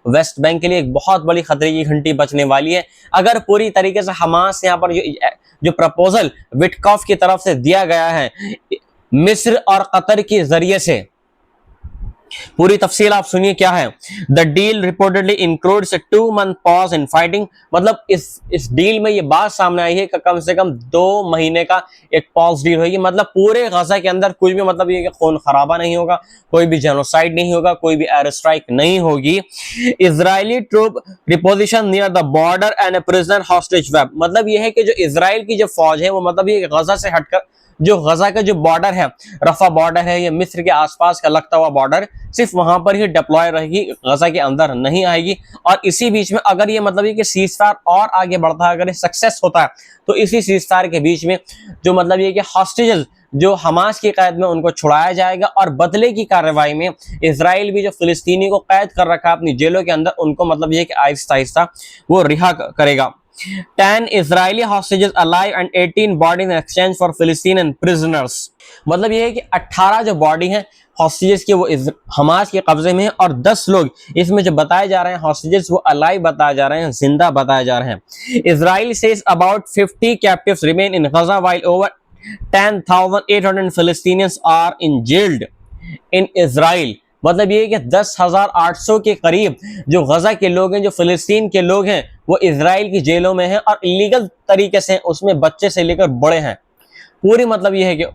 West Bank के लिए एक बहुत बड़ी खतरे की घंटी बजने वाली है। अगर पूरी तरीके से हमास यहाँ पर जो प्रपोजल विटकॉफ की तरफ से दिया गया है मिस्र और कतर के जरिए से, पूरी तफसील आप सुनिए क्या है। The deal reportedly includes 2 month pause in fighting, मतलब इस डील में ये बात सामने आई है कि कम से कम 2 महीने का एक पॉज डील होगी। मतलब पूरे गजा के अंदर कुछ भी मतलब ये खून खराबा नहीं होगा, कोई भी जेनोसाइड नहीं होगा, कोई भी एयर स्ट्राइक नहीं होगी। Israeli troop reposition near the border and a prisoner hostage web, मतलब ये है कि जो इजराइल की जो फौज है वो मतलब ये गजा से हटकर जो गजा का जो बॉर्डर है, रफा बॉर्डर है, ये मिस्र के आसपास का लगता हुआ बॉर्डर, सिर्फ वहां पर ही डिप्लॉय रहेगी, गजा के अंदर नहीं आएगी। और इसी बीच में अगर ये मतलब ये कि सीजफायर और आगे बढ़ता है, अगर ये सक्सेस होता है तो इसी सीजफायर के बीच में जो मतलब ये कि हॉस्टेजेस जो हमास की कैद में उनको छुड़ाया जाएगा और बदले की कार्रवाई में इजराइल भी जो फिलिस्तीनी को कैद कर रखा है अपनी जेलों के अंदर उनको मतलब ये कि आहिस्ता आहिस्ता वो रिहा करेगा। 10 Israeli hostages alive and 18 bodies in exchange for Palestinian prisoners, मतलब ये है कि 18 जो बॉडी हैं हॉस्टेजेस के वो हमास के कब्जे में है और 10 लोग इसमें जो बताए जा रहे हैं हॉस्टेजेस वो अलाइव बताए जा रहे हैं, जिंदा बताए जा रहे हैं। Israel says about 50 captives remain in Gaza while over 10,800 Palestinians are in jailed in Israel, मतलब ये कि 10,800 के करीब जो गजा के लोग हैं, जो फिलिस्तीन के लोग हैं, वो इजराइल की जेलों में हैं और इलीगल तरीके से, उसमें बच्चे से लेकर बड़े हैं। पूरी मतलब ये है कि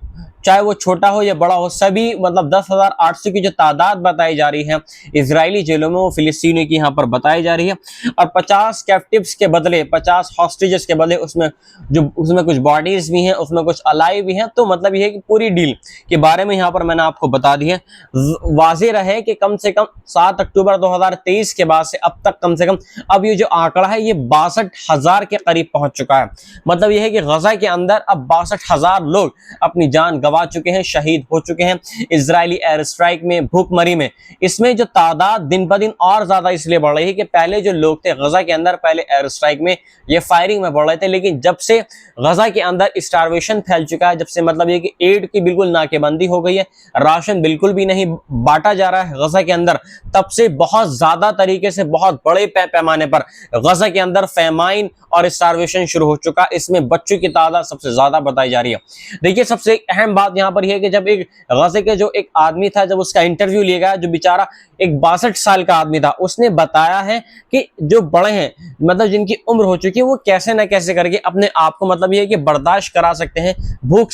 चाहे वो छोटा हो या बड़ा हो, सभी मतलब 10,800 की जो तादाद बताई जा रही है इजरायली जेलों में वो फिलिस्तीनी की यहाँ पर बताई जा रही है। और 50 कैप्टिव्स के बदले, 50 हॉस्टेजेस के बदले उसमें कुछ बॉडीज भी हैं, उसमें कुछ अलाइव भी हैं। तो मतलब ये है कि पूरी डील के बारे में यहाँ पर मैंने आपको बता दी है। वाज़ेह रहे कि कम से कम 7 अक्टूबर 2023 के बाद से अब तक कम से कम अब ये जो आंकड़ा है ये 62,000 के करीब पहुंच चुका है। मतलब ये है कि गजा के अंदर अब 62,000 लोग अपनी जान गवा चुके हैं, शहीद हो चुके हैं इजरायली एयर स्ट्राइक में, भूखमरी में। इसमें जो तादाद दिन ब दिन और ज्यादा इसलिए बढ़ रही है कि पहले जो लोग थे गजा के अंदर, पहले एयर स्ट्राइक में ये फायरिंग में बढ़ रहे थे, लेकिन जब से गजा के अंदर स्टारवेशन फैल चुका है, जब से मतलब ये कि एड की बिल्कुल नाकेबंदी हो गई है, राशन बिल्कुल भी नहीं बांटा जा रहा है गजा के अंदर, तब से बहुत ज्यादा तरीके से, बहुत बड़े पैमाने पर गजा के अंदर फेमाइन और स्टारवेशन शुरू हो चुका। इसमें बच्चों की तादाद सबसे ज्यादा बताई जा रही है। देखिए सबसे अहम बात यहाँ पर यह है कि जब एक गजा के जो एक आदमी था, जब उसका इंटरव्यू लिया गया, जो बेचारा एक 62 साल का आदमी था, उसने बताया है कि जो बड़े हैं, मतलब जिनकी उम्र हो चुकी है, वो कैसे ना कैसे करके अपने आप को मतलब ये है कि बर्दाश्त करा सकते हैं भूख से।